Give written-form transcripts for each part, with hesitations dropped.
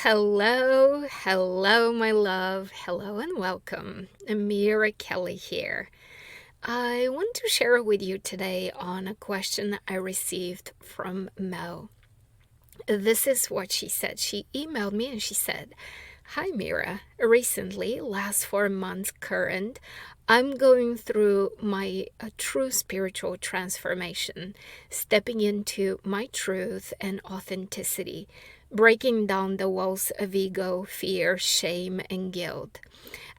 Hello, my love. Hello and welcome. Mira Kelly here. I want to share with you today on a question I received from Mel. This is what she said. She emailed me and she said, "Hi, Mira. Recently, last 4 months current, I'm going through my true spiritual transformation, stepping into my truth and authenticity, breaking down the walls of ego, fear, shame, and guilt.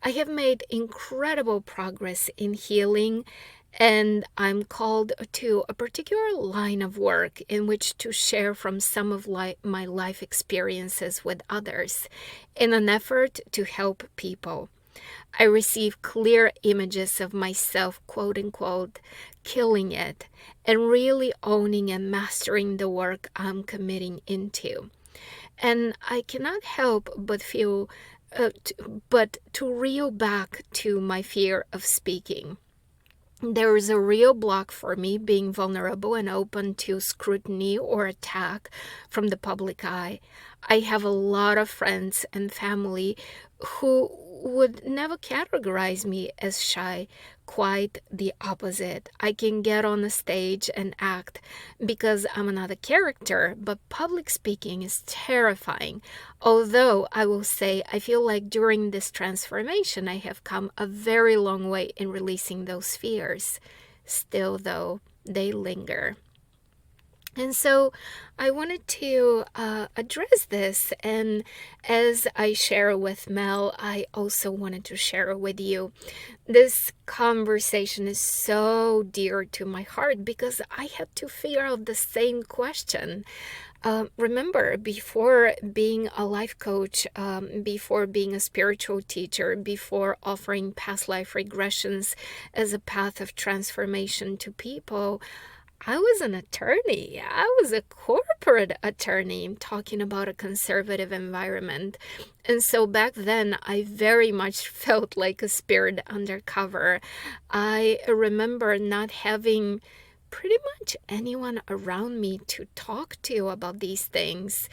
I have made incredible progress in healing, and I'm called to a particular line of work in which to share from some of my life experiences with others in an effort to help people. I receive clear images of myself, quote unquote, killing it and really owning and mastering the work I'm committing into. And I cannot help but feel, but to reel back to my fear of speaking. There is a real block for me being vulnerable and open to scrutiny or attack from the public eye. I have a lot of friends and family who would never categorize me as shy. Quite the opposite. I can get on the stage and act because I'm another character, but public speaking is terrifying. Although I will say, I feel like during this transformation, I have come a very long way in releasing those fears. Still, though, they linger. And so I wanted to address this. And as I share with Mel, I also wanted to share with you. This conversation is so dear to my heart because I had to figure out the same question. Remember, before being a life coach, before being a spiritual teacher, before offering past life regressions as a path of transformation to people, I was an attorney. I was a corporate attorney talking about a conservative environment. And so back then, I very much felt like a spirit undercover. I remember not having pretty much anyone around me to talk to about these things.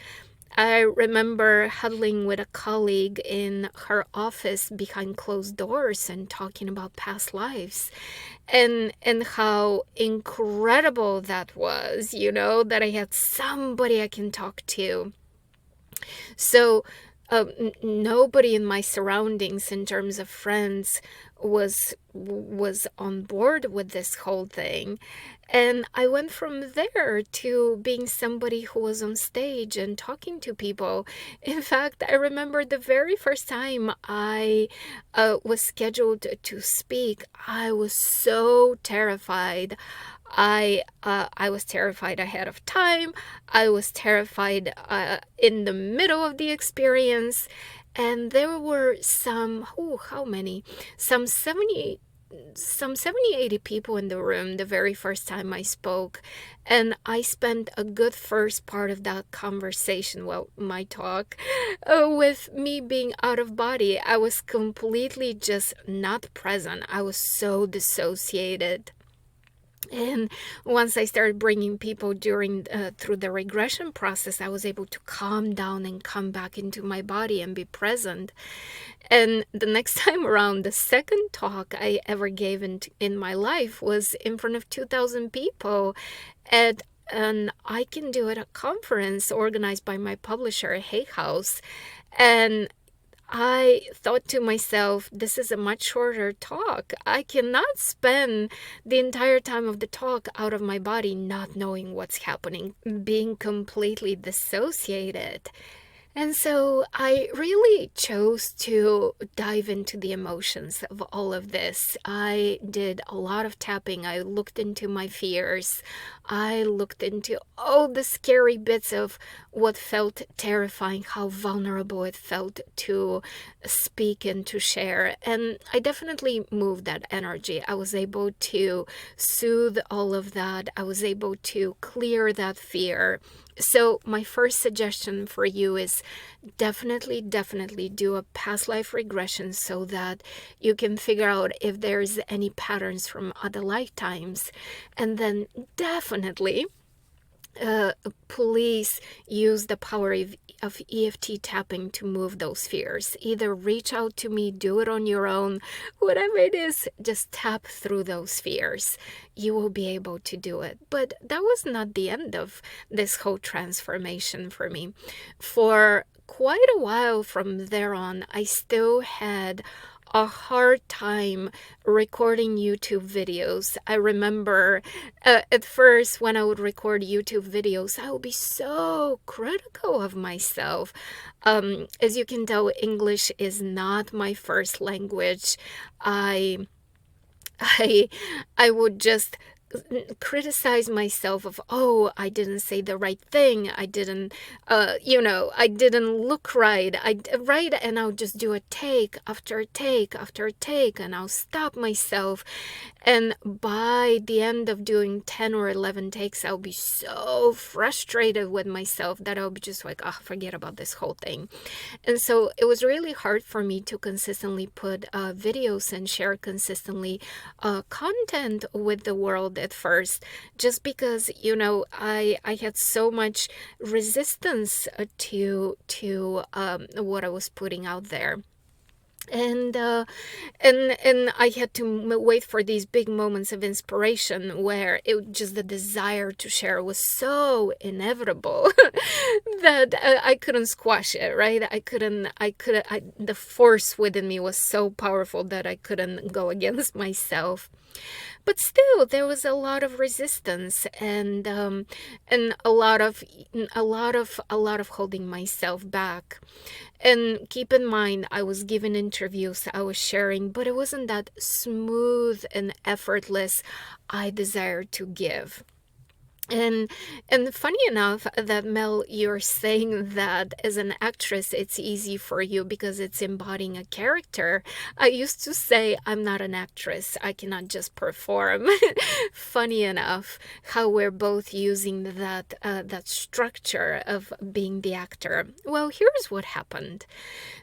I remember huddling with a colleague in her office behind closed doors and talking about past lives and how incredible that was, that I had somebody I can talk to. So nobody in my surroundings in terms of friends was on board with this whole thing. And I went from there to being somebody who was on stage and talking to people. In fact, I remember the very first time I was scheduled to speak, I was so terrified. I was terrified ahead of time. I was terrified in the middle of the experience. And there were how many? Some 80 people in the room the very first time I spoke. And I spent a good first part of that conversation, well, my talk, with me being out of body. I was completely just not present. I was so dissociated. And once I started bringing people through the regression process, I was able to calm down and come back into my body and be present. And the next time around, the second talk I ever gave in my life was in front of 2,000 people at an I Can Do It a conference organized by my publisher, Hay House. And I thought to myself, this is a much shorter talk. I cannot spend the entire time of the talk out of my body, not knowing what's happening, being completely dissociated. And so I really chose to dive into the emotions of all of this. I did a lot of tapping. I looked into my fears. I looked into all the scary bits of what felt terrifying, how vulnerable it felt to speak and to share. And I definitely moved that energy. I was able to soothe all of that. I was able to clear that fear. So my first suggestion for you is definitely do a past life regression so that you can figure out if there's any patterns from other lifetimes. And then definitely uh, police use the power of EFT tapping to move those fears. Either reach out to me, do it on your own, whatever it is, just tap through those fears. You will be able to do it. But that was not the end of this whole transformation for me. For quite a while from there on, I still had a hard time recording YouTube videos. I remember at first when I would record YouTube videos, I would be so critical of myself. As you can tell, English is not my first language. I I I would just criticize myself of, oh, I didn't say the right thing, I didn't I didn't look right, and I'll just do a take after take after take, and I'll stop myself, and by the end of doing 10 or 11 takes, I'll be so frustrated with myself that I'll be just like, oh, forget about this whole thing. And so it was really hard for me to consistently put videos and share consistently content with the world at first, just because, I had so much resistance to what I was putting out there. And I had to wait for these big moments of inspiration where it just the desire to share was so inevitable that I couldn't squash it, right? The force within me was so powerful that I couldn't go against myself. But still, there was a lot of resistance, and a lot of holding myself back. And keep in mind, I was giving interviews, I was sharing, but it wasn't that smooth and effortless I desired to give. And funny enough that, Mel, you're saying that as an actress it's easy for you because it's embodying a character. I used to say I'm not an actress, I cannot just perform. Funny enough how we're both using that structure of being the actor. Well, here's what happened.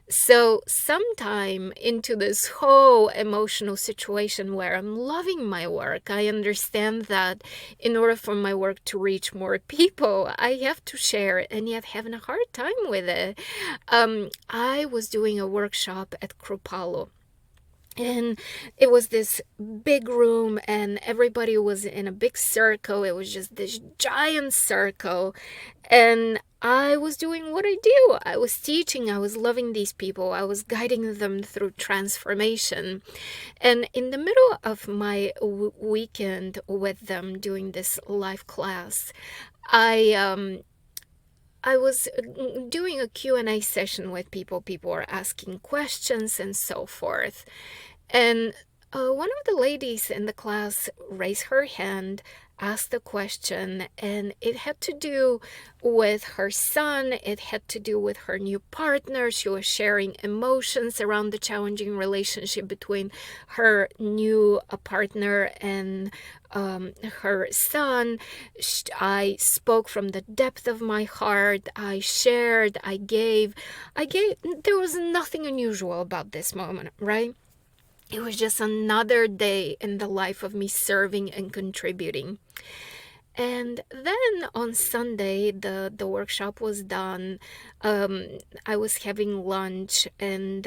So, sometime into this whole emotional situation where I'm loving my work, I understand that in order for my work to reach more people, I have to share, and yet having a hard time with it. I was doing a workshop at Kropalo. And it was this big room, and everybody was in a big circle. It was just this giant circle. And I was doing what I do. I was teaching. I was loving these people. I was guiding them through transformation. And in the middle of my weekend with them doing this live class, I was doing a Q&A session with people. People were asking questions and so forth. And one of the ladies in the class raised her hand, asked a question, and it had to do with her son. It had to do with her new partner. She was sharing emotions around the challenging relationship between her new partner and her son. I spoke from the depth of my heart. I shared, I gave. There was nothing unusual about this moment, right? It was just another day in the life of me serving and contributing. And then on Sunday, the workshop was done. I was having lunch, and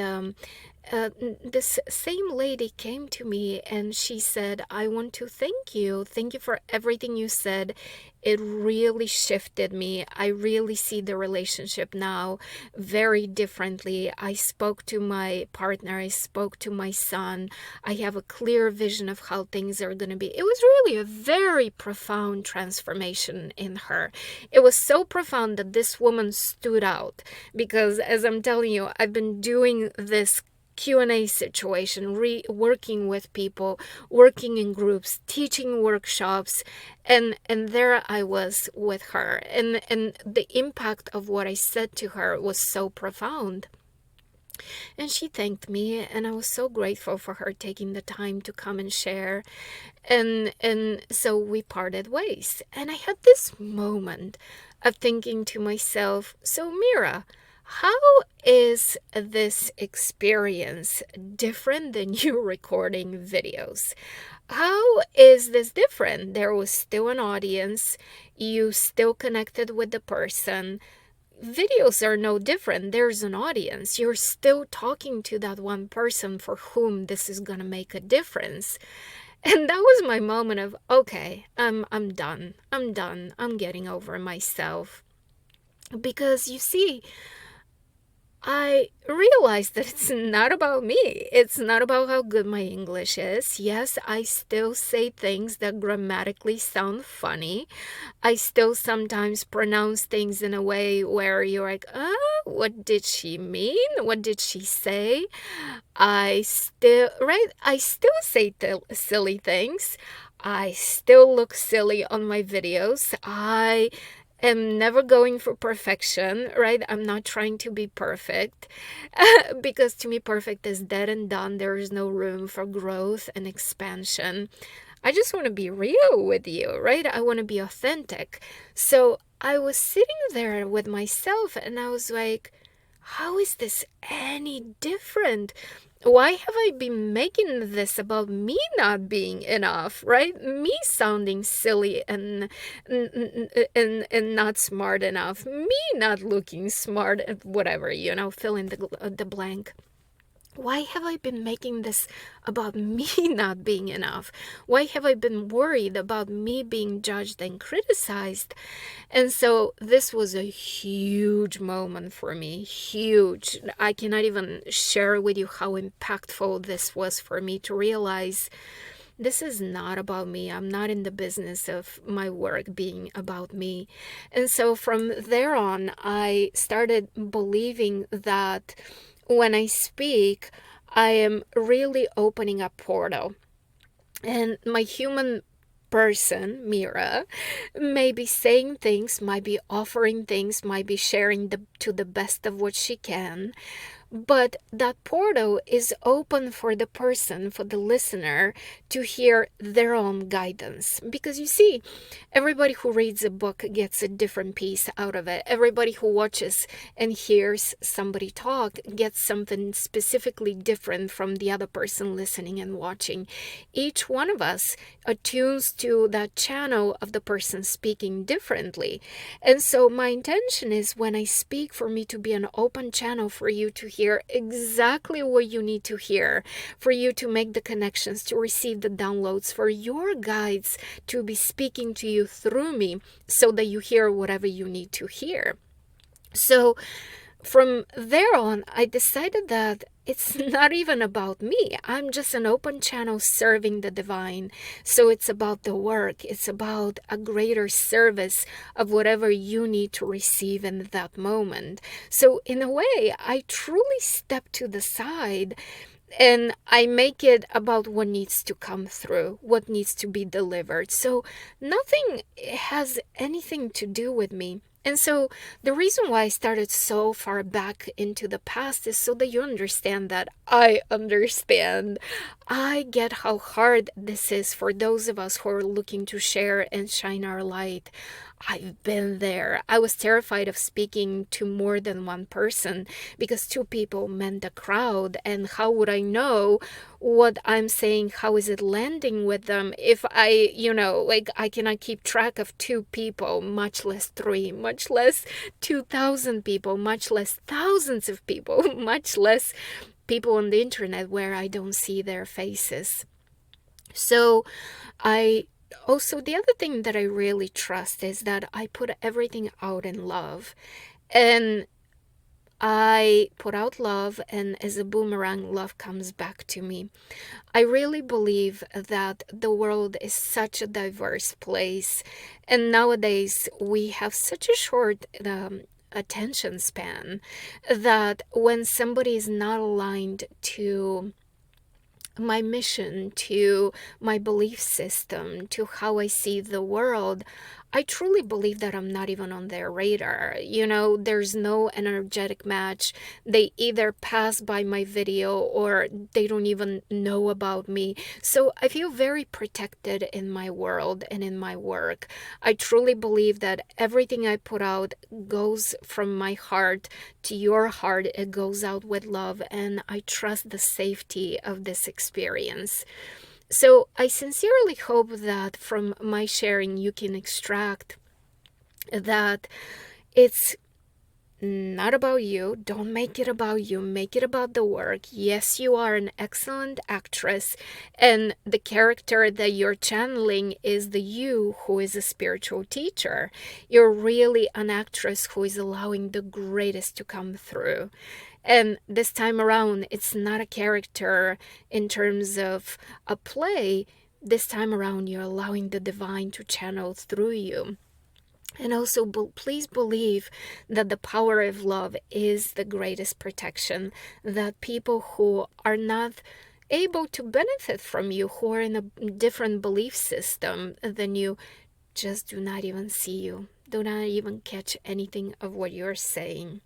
this same lady came to me and she said, I want to thank you. Thank you for everything you said. It really shifted me. I really see the relationship now very differently. I spoke to my partner. I spoke to my son. I have a clear vision of how things are going to be. It was really a very profound transformation in her. It was so profound that this woman stood out because, as I'm telling you, I've been doing this Q&A situation, working with people, working in groups, teaching workshops, and there I was with her, and the impact of what I said to her was so profound. And she thanked me, and I was so grateful for her taking the time to come and share. And so we parted ways. And I had this moment of thinking to myself, so Mira, how is this experience different than you recording videos? How is this different? There was still an audience, you still connected with the person. Videos are no different. There's an audience. You're still talking to that one person for whom this is gonna make a difference. And that was my moment of, okay, I'm done. I'm done. I'm getting over myself. Because you see, I realized that it's not about me. It's not about how good my English is. Yes, I still say things that grammatically sound funny. I still sometimes pronounce things in a way where you're like, what did she mean? What did she say? I still, right? I still say silly things. I still look silly on my videos. I am never going for perfection, right? I'm not trying to be perfect because to me, perfect is dead and done. There is no room for growth and expansion. I just want to be real with you, right? I want to be authentic. So I was sitting there with myself and I was like, how is this any different? Why have I been making this about me not being enough, right? Me sounding silly and not smart enough. Me not looking smart, whatever, fill in the blank. Why have I been making this about me not being enough? Why have I been worried about me being judged and criticized? And so this was a huge moment for me. Huge. I cannot even share with you how impactful this was for me to realize this is not about me. I'm not in the business of my work being about me. And so from there on, I started believing that when I speak, I am really opening a portal. And my human person, Mira, may be saying things, might be offering things, might be sharing to the best of what she can. But that portal is open for the person, for the listener, to hear their own guidance. Because you see, everybody who reads a book gets a different piece out of it. Everybody who watches and hears somebody talk gets something specifically different from the other person listening and watching. Each one of us attunes to that channel of the person speaking differently. And so my intention is when I speak, for me to be an open channel for you to hear exactly what you need to hear, for you to make the connections, to receive the downloads, for your guides to be speaking to you through me so that you hear whatever you need to hear. So from there on, I decided that it's not even about me. I'm just an open channel serving the divine. So it's about the work. It's about a greater service of whatever you need to receive in that moment. So in a way, I truly step to the side and I make it about what needs to come through, what needs to be delivered. So nothing has anything to do with me. And so the reason why I started so far back into the past is so that you understand that I understand. I get how hard this is for those of us who are looking to share and shine our light. I've been there. I was terrified of speaking to more than one person because two people meant a crowd. And how would I know what I'm saying? How is it landing with them if I cannot keep track of two people, much less three, much less 2,000 people, much less thousands of people, much less people on the internet where I don't see their faces. So also, the other thing that I really trust is that I put everything out in love. And I put out love, and as a boomerang, love comes back to me. I really believe that the world is such a diverse place. And nowadays, we have such a short attention span that when somebody is not aligned to my mission, to my belief system, to how I see the world, I truly believe that I'm not even on their radar. There's no energetic match. They either pass by my video or they don't even know about me. So I feel very protected in my world and in my work. I truly believe that everything I put out goes from my heart to your heart. It goes out with love, and I trust the safety of this experience. So I sincerely hope that from my sharing you can extract that it's not about you. Don't make it about you. Make it about the work. Yes, you are an excellent actress, and the character that you're channeling is the you who is a spiritual teacher. You're really an actress who is allowing the greatest to come through. And this time around, it's not a character in terms of a play. This time around, you're allowing the divine to channel through you. And also, please believe that the power of love is the greatest protection, that people who are not able to benefit from you, who are in a different belief system than you, just do not even see you, do not even catch anything of what you're saying.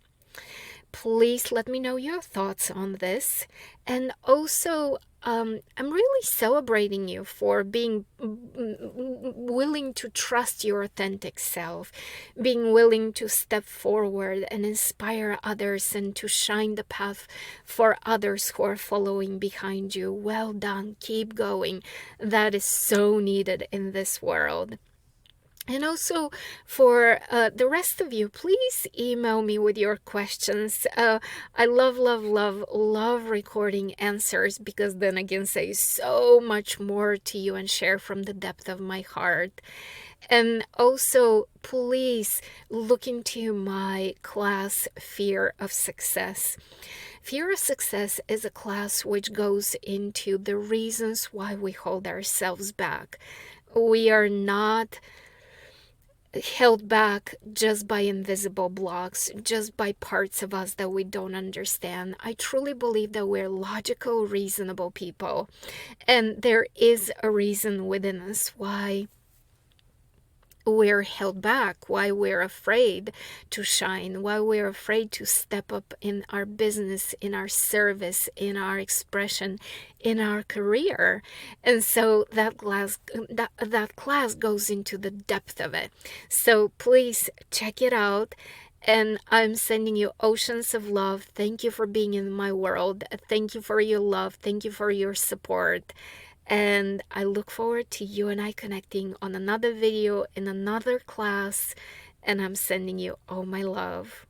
Please let me know your thoughts on this. And also, I'm really celebrating you for being willing to trust your authentic self, being willing to step forward and inspire others and to shine the path for others who are following behind you. Well done. Keep going. That is so needed in this world. And also, for the rest of you, please email me with your questions. I love recording answers, because then I can say so much more to you and share from the depth of my heart. And also, please look into my class, Fear of Success. Fear of Success is a class which goes into the reasons why we hold ourselves back. We are not held back just by invisible blocks, just by parts of us that we don't understand. I truly believe that we're logical, reasonable people, and there is a reason within us why we're held back, why we're afraid to shine, why we're afraid to step up in our business, in our service, in our expression, in our career. And so that class goes into the depth of it. So please check it out. And I'm sending you oceans of love. Thank you for being in my world. Thank you for your love. Thank you for your support. And I look forward to you and I connecting on another video in another class. And I'm sending you all my love.